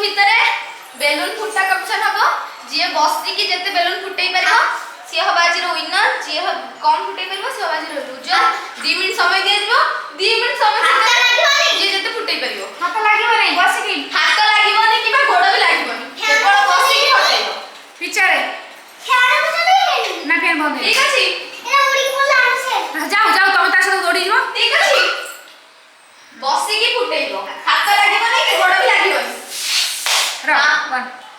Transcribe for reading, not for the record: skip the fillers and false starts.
भितर बेलून फुटा कंपटीशन हबो जे बसी की जते बेलून फुटै परबो से हबा आज विनर जे कम फुटै परबो से हबा आज लूजर 2 मिनिट समय दे दिबो 2 मिनिट समय हाथ लागिबो जे जते फुटै परबो हाथ लागिबो नै बसी की हाथ लागिबो नै किबा गोड़ भी लागिबो केवल बसी की फुटैबो पिछरे खेड़ को चले ना फेर बंद ठीक अछि एला उड़ी को लान से जाओ जाओ तुम ता साथ दौड़ी जो ठीक अछि बसी की फुटैबो हाथ लागिबो नै कि गोड़ भी लागिबो रा 1